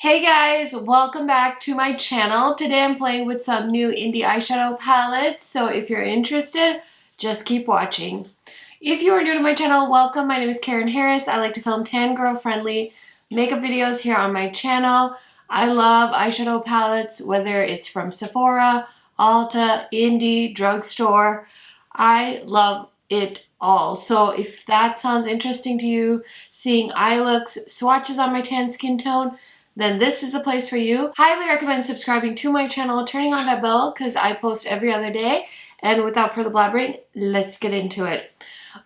Hey guys, welcome back to my channel. Today I'm playing with some new indie eyeshadow palettes, so if you're interested, just keep watching. If you are new to my channel, welcome. My name is Karen Harris. I like to film tan girl friendly makeup videos here on my channel. I love eyeshadow palettes, whether it's from Sephora, Ulta, indie, drugstore. I love it all. So if that sounds interesting to you, seeing eye looks, swatches on my tan skin tone, then this is the place for you. Highly recommend subscribing to my channel, turning on that bell because I post every other day. And without further blabbering, let's get into it.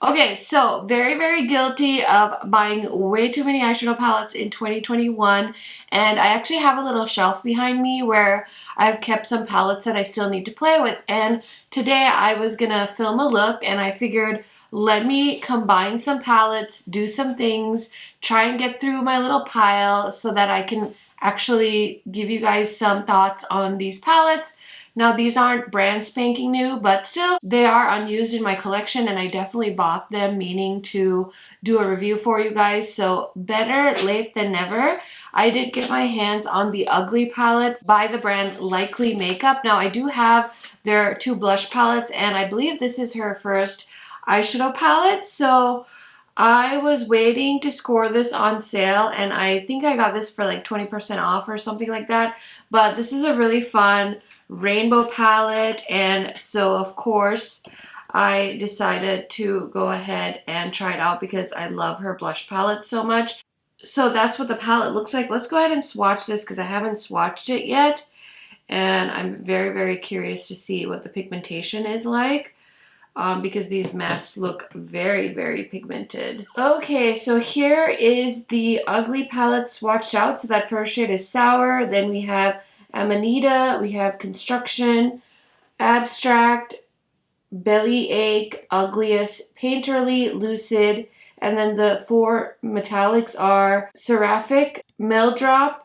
Okay, so very guilty of buying way too many eyeshadow palettes in 2021, and I actually have a little shelf behind me where I've kept some palettes that I still need to play with. And today I was gonna film a look and I figured let me combine some palettes, do some things, try and get through my little pile so that I can actually give you guys some thoughts on these palettes. Now these aren't brand spanking new, but still they are unused in my collection and I definitely bought them meaning to do a review for you guys, so better late than never. I did get my hands on the Ugly palette by the brand KHMAKEUP. Now I do have their two blush palettes and I believe this is her first eyeshadow palette, so I was waiting to score this on sale and I think I got this for like 20% off or something like that. But this is a really fun rainbow palette, and so of course I decided to go ahead and try it out because I love her blush palette so much. So that's what the palette looks like. Let's go ahead and swatch this because I haven't swatched it yet and I'm very curious to see what the pigmentation is like. Because these mattes look very pigmented. Okay, so here is the Ugly palette swatched out. So that first shade is Sour, then we have Amanita, we have Construction, Abstract, Bellyache, Ugliest, Painterly, Lucid, and then the four metallics are Seraphic, Meldrop,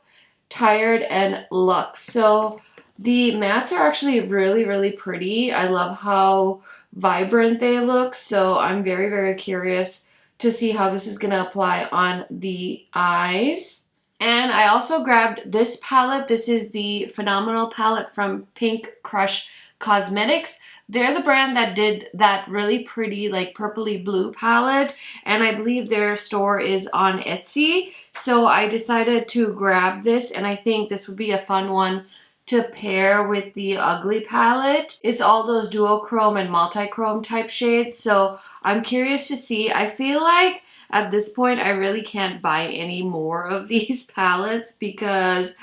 Tired, and Luxe. So the mattes are actually really pretty. I love how vibrant they look, so I'm very curious to see how this is gonna apply on the eyes. And I also grabbed this palette. This is the Phenomenal palette from Pink Crush Cosmetics. They're the brand that did that really pretty like purpley blue palette, and I believe their store is on Etsy. So I decided to grab this and I think this would be a fun one to pair with the Ugly palette. It's all those duochrome and multi-chrome type shades, so I'm curious to see. I feel like at this point I really can't buy any more of these palettes because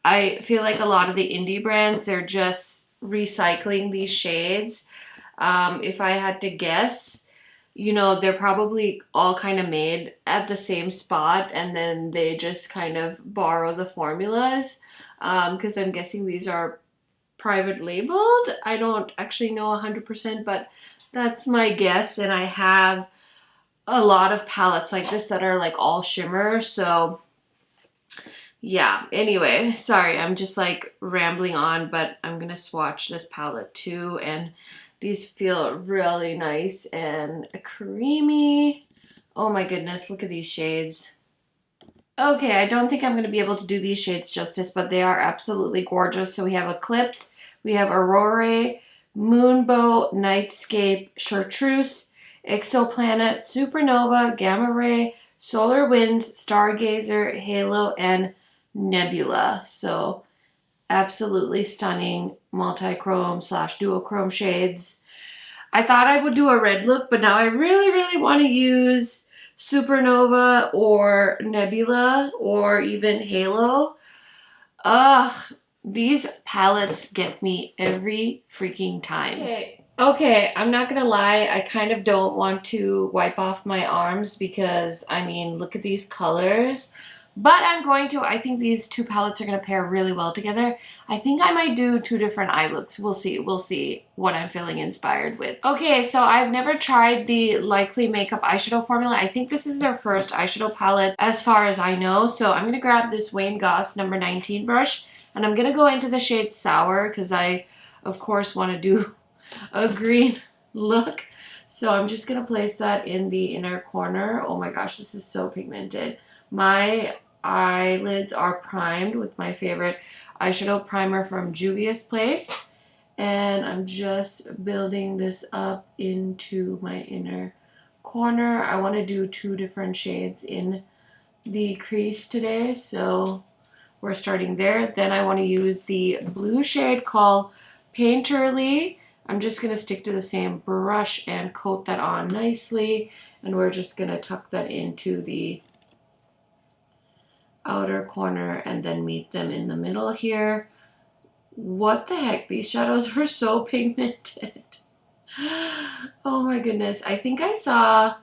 I feel like a lot of the indie brands, they're just recycling these shades. If I had to guess, you know, they're probably all kind of made at the same spot and then they just kind of borrow the formulas. Because I'm guessing these are private labeled. I don't actually know 100%, but that's my guess. And I have a lot of palettes like this that are like all shimmer. So yeah, anyway, sorry, I'm just like rambling on, but I'm gonna swatch this palette too. And these feel really nice and creamy. Oh my goodness, look at these shades. Okay, I don't think I'm going to be able to do these shades justice, but they are absolutely gorgeous. So we have Eclipse, we have Aurora, Moonbow, Nightscape, Chartreuse, Exoplanet, Supernova, Gamma Ray, Solar Winds, Stargazer, Halo, and Nebula. So absolutely stunning multi-chrome / duochrome shades. I thought I would do a red look, but now I really want to use Supernova or Nebula or even Halo. These palettes get me every freaking time. Okay, I'm not gonna lie, I kind of don't want to wipe off my arms because, I mean, look at these colors. But I'm going to. I think these two palettes are going to pair really well together. I think I might do two different eye looks. We'll see. We'll see what I'm feeling inspired with. Okay, so I've never tried the KHMAKEUP eyeshadow formula. I think this is their first eyeshadow palette as far as I know. So I'm going to grab this Wayne Goss number 19 brush. And I'm going to go into the shade Sour because I, of course, want to do a green look. So I'm just going to place that in the inner corner. Oh my gosh, this is so pigmented. My eyelids are primed with my favorite eyeshadow primer from Juvia's Place. And I'm just building this up into my inner corner. I want to do 2 different shades in the crease today, so we're starting there. Then I want to use the blue shade called Painterly. I'm just going to stick to the same brush and coat that on nicely, and we're just going to tuck that into the outer corner and then meet them in the middle here. What the heck, these shadows are so pigmented. Oh my goodness. I think I saw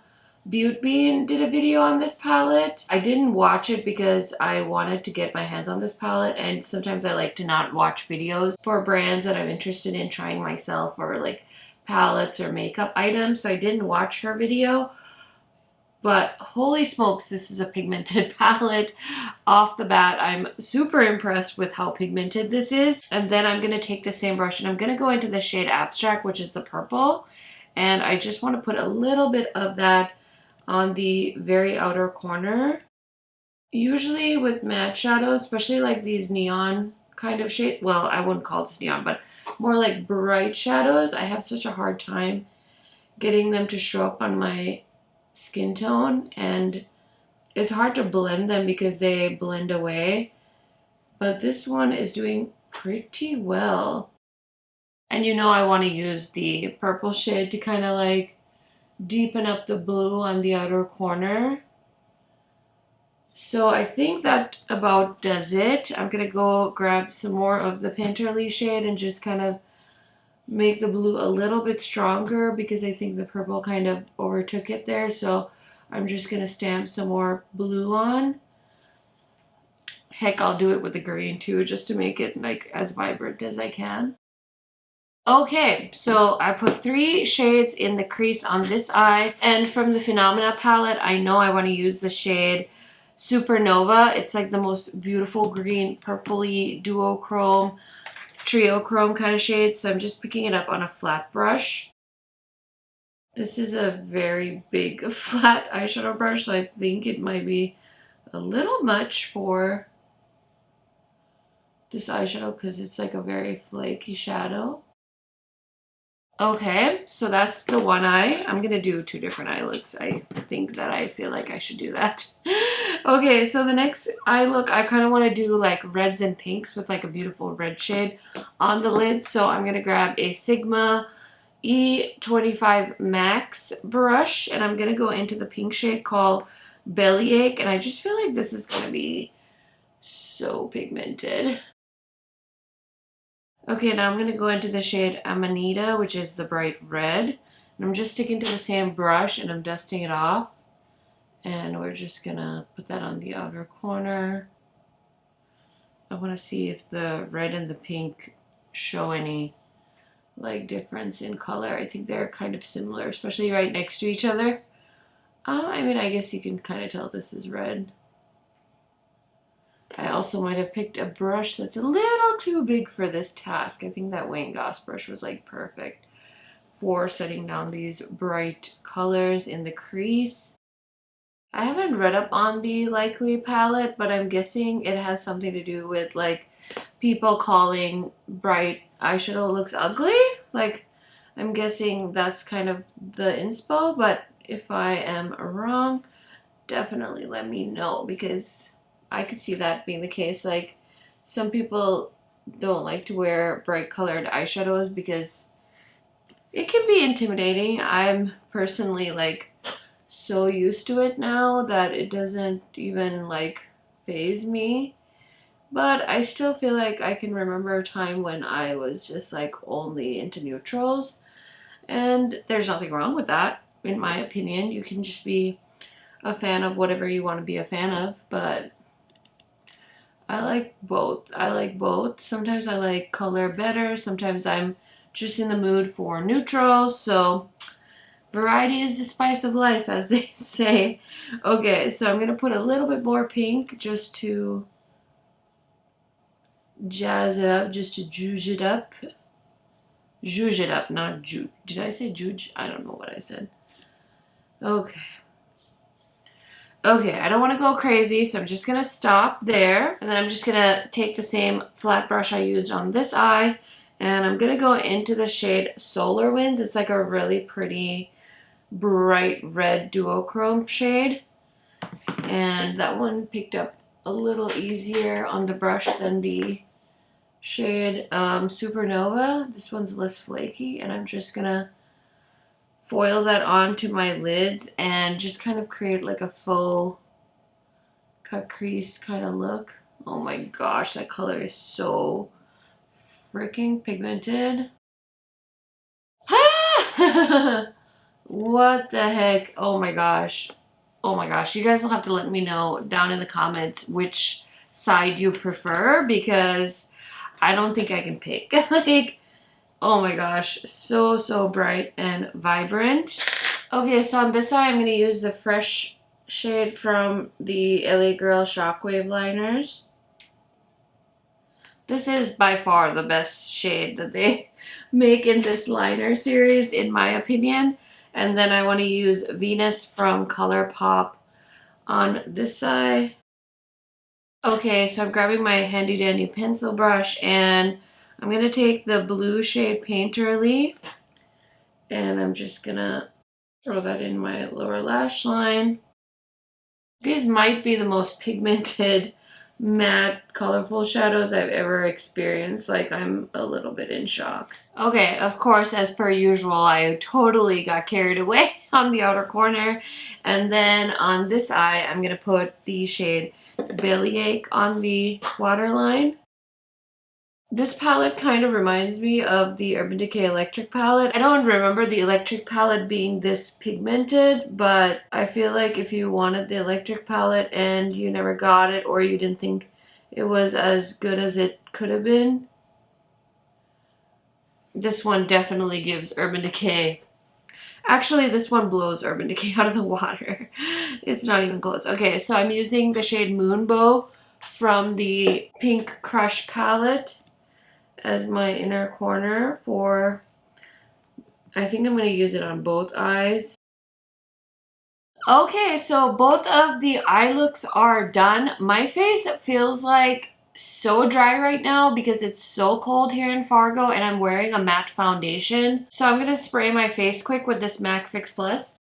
Beauty Bean did a video on this palette. I didn't watch it because I wanted to get my hands on this palette, and sometimes I like to not watch videos for brands that I'm interested in trying myself, or like palettes or makeup items, so I didn't watch her video. But holy smokes, this is a pigmented palette. Off the bat, I'm super impressed with how pigmented this is. And then I'm going to take the same brush and I'm going to go into the shade Abstract, which is the purple. And I just want to put a little bit of that on the very outer corner. Usually with matte shadows, especially like these neon kind of shades, well, I wouldn't call this neon, but more like bright shadows, I have such a hard time getting them to show up on my skin tone, and it's hard to blend them because they blend away. But this one is doing pretty well. And you know, I want to use the purple shade to kind of like deepen up the blue on the outer corner. So I think that about does it. I'm gonna go grab some more of the Painterly shade and just kind of make the blue a little bit stronger because I think the purple kind of overtook it there. So I'm just gonna stamp some more blue on. Heck, I'll do it with the green too, just to make it like as vibrant as I can. Okay, so I put 3 shades in the crease on this eye, and from the Phenomena palette, I know I want to use the shade Supernova. It's like the most beautiful green, purpley duochrome, triochrome kind of shade, so I'm just picking it up on a flat brush. This is a very big flat eyeshadow brush, so I think it might be a little much for this eyeshadow because it's like a very flaky shadow. Okay, so that's the one eye. I'm gonna do 2 different eye looks. I think that I feel like I should do that. Okay, so the next eye look, I kind of want to do like reds and pinks with like a beautiful red shade on the lid. So I'm gonna grab a Sigma E25 Max brush, and I'm gonna go into the pink shade called Bellyache, and I just feel like this is gonna be so pigmented. Okay, now I'm going to go into the shade Amanita, which is the bright red. And I'm just sticking to the same brush and I'm dusting it off. And we're just going to put that on the outer corner. I want to see if the red and the pink show any like difference in color. I think they're kind of similar, especially right next to each other. I mean, I guess you can kind of tell this is red. I also might have picked a brush that's a little too big for this task. I think that Wayne Goss brush was like perfect for setting down these bright colors in the crease. I haven't read up on the Likely palette, but I'm guessing it has something to do with like people calling bright eyeshadow looks ugly. Like, I'm guessing that's kind of the inspo, but if I am wrong, definitely let me know, because I could see that being the case. Like, some people don't like to wear bright colored eyeshadows because it can be intimidating. I'm personally like so used to it now that it doesn't even like faze me. But I still feel like I can remember a time when I was just like only into neutrals, and there's nothing wrong with that, in my opinion. You can just be a fan of whatever you want to be a fan of, but I like both. I like both. Sometimes I like color better. Sometimes I'm just in the mood for neutrals. So variety is the spice of life, as they say. Okay, so I'm going to put a little bit more pink just to jazz it up, just to juice it up. Zhuzh it up, not juice. Did I say juge? I don't know what I said. Okay. Okay, I don't want to go crazy, so I'm just going to stop there. And then I'm just going to take the same flat brush I used on this eye, and I'm going to go into the shade Solar Winds. It's like a really pretty bright red duochrome shade. And that one picked up a little easier on the brush than the shade Supernova. This one's less flaky, and I'm just going to foil that onto my lids and just kind of create like a faux cut crease kind of look. Oh my gosh, that color is so freaking pigmented. What the heck? Oh my gosh. Oh my gosh. You guys will have to let me know down in the comments which side you prefer, because I don't think I can pick. Like, oh my gosh. So bright and vibrant. Okay, so on this side I'm going to use the fresh shade from the LA Girl Shockwave liners. This is by far the best shade that they make in this liner series, in my opinion. And then I want to use Venus from ColourPop on this side. Okay, so I'm grabbing my handy dandy pencil brush, and I'm going to take the blue shade Painterly, and I'm just going to throw that in my lower lash line. These might be the most pigmented, matte, colorful shadows I've ever experienced. Like, I'm a little bit in shock. Okay, of course, as per usual, I totally got carried away on the outer corner. And then on this eye, I'm going to put the shade Bellyache on the waterline. This palette kind of reminds me of the Urban Decay Electric palette. I don't remember the Electric palette being this pigmented, but I feel like if you wanted the Electric palette and you never got it, or you didn't think it was as good as it could have been, this one definitely gives Urban Decay. Actually, this one blows Urban Decay out of the water. It's not even close. Okay, so I'm using the shade Moonbow from the Pink Crush palette as my inner corner for, I think I'm going to use it on both eyes. Okay, so both of the eye looks are done. My face feels like so dry right now because it's so cold here in Fargo, and I'm wearing a matte foundation. So I'm going to spray my face quick with this MAC Fix Plus.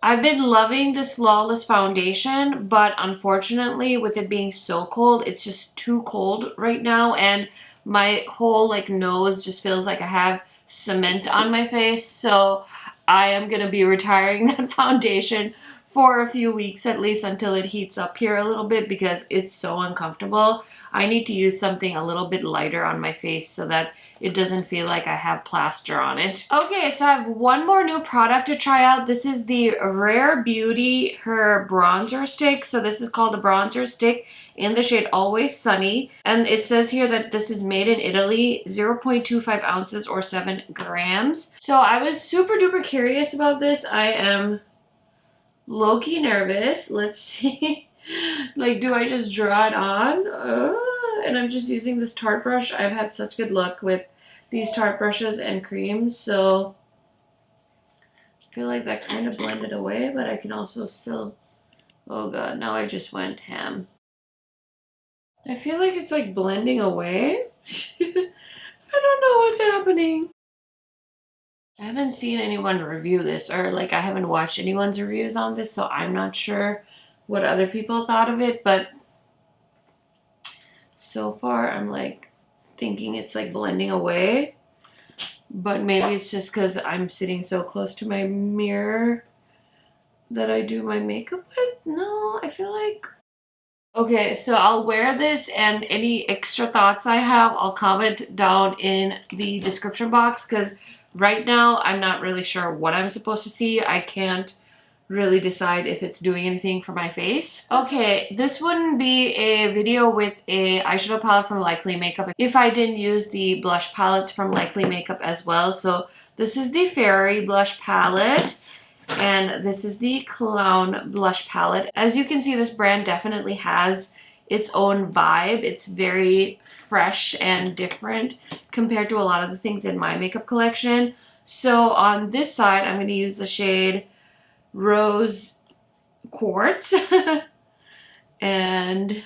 I've been loving this Flawless foundation, but unfortunately with it being so cold, it's just too cold right now, and my whole like nose just feels like I have cement on my face. So I am going to be retiring that foundation for a few weeks at least, until it heats up here a little bit, because it's so uncomfortable. I need to use something a little bit lighter on my face so that it doesn't feel like I have plaster on it. Okay, so I have one more new product to try out. This is the Rare Beauty, her bronzer stick. So this is called the bronzer stick in the shade Always Sunny. And it says here that this is made in Italy, 0.25 ounces or 7 grams. So I was super duper curious about this. I am low-key nervous. Let's see. Like, do I just draw it on? And I'm just using this Tarte brush. I've had such good luck with these Tarte brushes and creams, so I feel like that kind of blended away, but I can also still, oh god, now I just went ham. I feel like it's like blending away. I don't know what's happening. I haven't seen anyone review this, or like I haven't watched anyone's reviews on this, so I'm not sure what other people thought of it, but so far I'm like thinking it's like blending away, but maybe it's just because I'm sitting so close to my mirror that I do my makeup with. No, I feel like, okay, so I'll wear this, and any extra thoughts I have, I'll comment down in the description box, because right now I'm not really sure what I'm supposed to see. I can't really decide if it's doing anything for my face. Okay, this wouldn't be a video with a eyeshadow palette from Likely Makeup if I didn't use the blush palettes from Likely Makeup as well. So this is the Fairy blush palette, and this is the Clown blush palette. As you can see, this brand definitely has its own vibe. It's very fresh and different compared to a lot of the things in my makeup collection. So on this side, I'm going to use the shade Rose quartz. And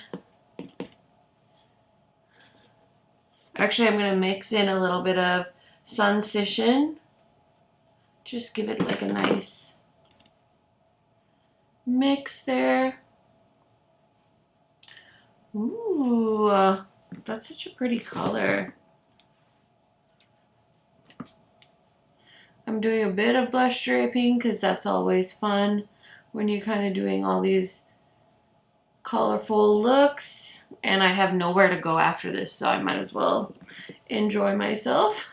actually I'm gonna mix in a little bit of Suncision. Just give it like a nice mix there. Ooh, that's such a pretty color. I'm doing a bit of blush draping because that's always fun when you're kind of doing all these colorful looks. And I have nowhere to go after this, so I might as well enjoy myself.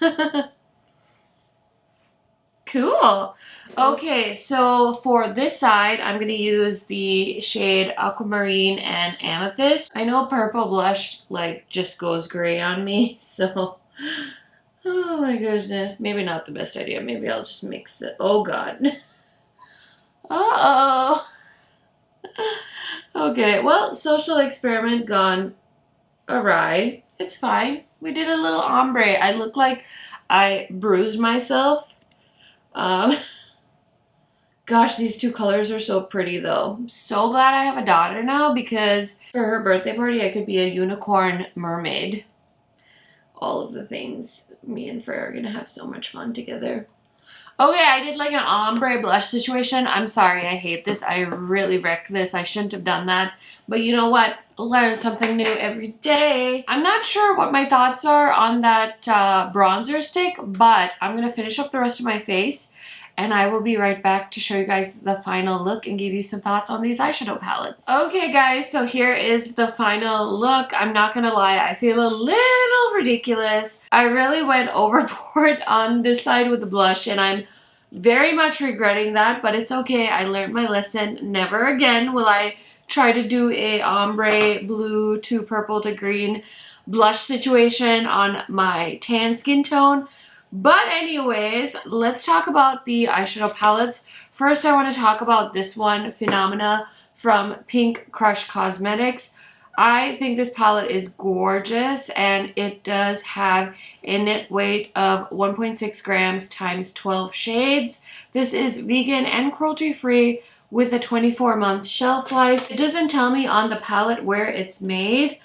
Cool. Okay, so for this side, I'm going to use the shade Aquamarine and Amethyst. I know purple blush like just goes gray on me, so oh my goodness, maybe not the best idea. Maybe I'll just mix it. Oh god. Uh-oh. Okay, well, social experiment gone awry. It's fine. We did a little ombre. I look like I bruised myself. Gosh, these two colors are so pretty though. I'm so glad I have a daughter now because for her birthday party I could be a unicorn mermaid. All of the things. Me and Freya are gonna have so much fun together. Okay, I did like an ombre blush situation. I'm sorry, I hate this. I really wrecked this. I shouldn't have done that. But you know what? Learn something new every day. I'm not sure what my thoughts are on that bronzer stick, but I'm gonna finish up the rest of my face and I will be right back to show you guys the final look and give you some thoughts on these eyeshadow palettes. Okay guys, so here is the final look. I'm not gonna lie, I feel a little ridiculous. I really went overboard on this side with the blush and I'm very much regretting that, but it's okay. I learned my lesson. Never again will I try to do a ombre blue to purple to green blush situation on my tan skin tone. But anyways, let's talk about the eyeshadow palettes. First, I want to talk about this one, Phenomena from Pink Crush Cosmetics. I think this palette is gorgeous and it does have a net weight of 1.6 grams times 12 shades. This is vegan and cruelty free with a 24-month shelf life. It doesn't tell me on the palette where it's made.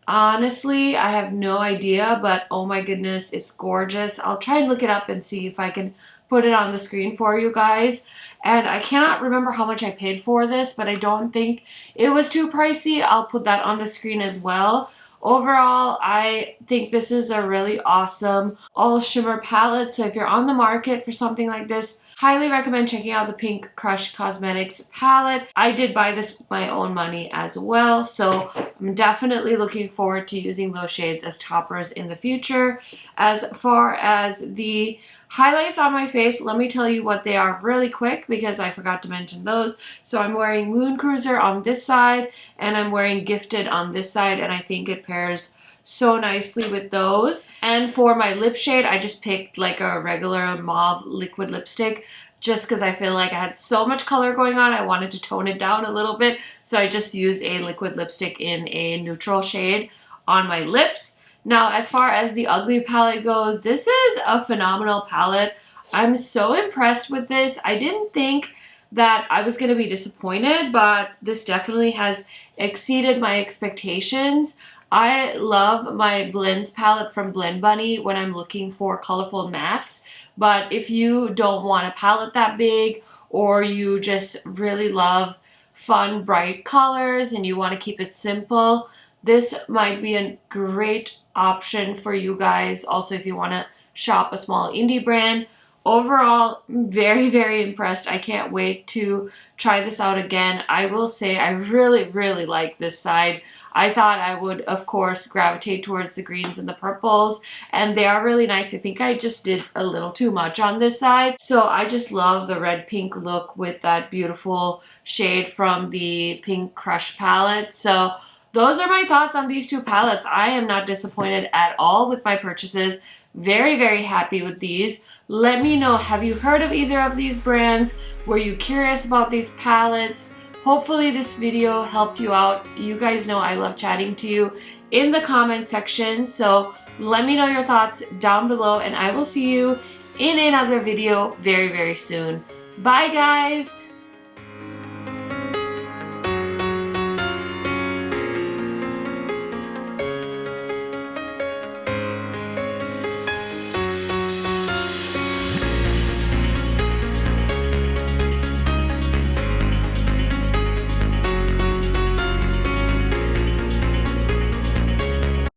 Honestly, I have no idea, but oh my goodness, it's gorgeous. I'll try and look it up and see if I can put it on the screen for you guys. And I cannot remember how much I paid for this, but I don't think it was too pricey. I'll put that on the screen as well. Overall, I think this is a really awesome all shimmer palette. So if you're on the market for something like this, highly recommend checking out the Pink Crush Cosmetics palette. I did buy this with my own money as well, so I'm definitely looking forward to using those shades as toppers in the future. As far as the highlights on my face, let me tell you what they are really quick because I forgot to mention those. So I'm wearing Moon Cruiser on this side and I'm wearing Gifted on this side, and I think it pairs so nicely with those. And for my lip shade, I just picked like a regular mauve liquid lipstick just because I feel like I had so much color going on. I wanted to tone it down a little bit, so I just used a liquid lipstick in a neutral shade on my lips. Now, as far as the Ugly palette goes, this is a phenomenal palette. I'm so impressed with this. I didn't think that I was going to be disappointed, but this definitely has exceeded my expectations. I love my blends palette from Blend Bunny when I'm looking for colorful mattes, but if you don't want a palette that big or you just really love fun bright colors and you want to keep it simple, this might be a great option for you guys. Also, if you want to shop a small indie brand. Overall, very, very impressed. I can't wait to try this out again. I will say I really, really like this side. I thought I would, of course, gravitate towards the greens and the purples, and they are really nice. I think I just did a little too much on this side. So I just love the red pink look with that beautiful shade from the Pink Crush palette. So those are my thoughts on these two palettes. I am not disappointed at all with my purchases. Very, very happy with these. Let me know, have you heard of either of these brands? Were you curious about these palettes? Hopefully this video helped you out. You guys know I love chatting to you in the comment section. So let me know your thoughts down below and I will see you in another video very, very soon. Bye guys!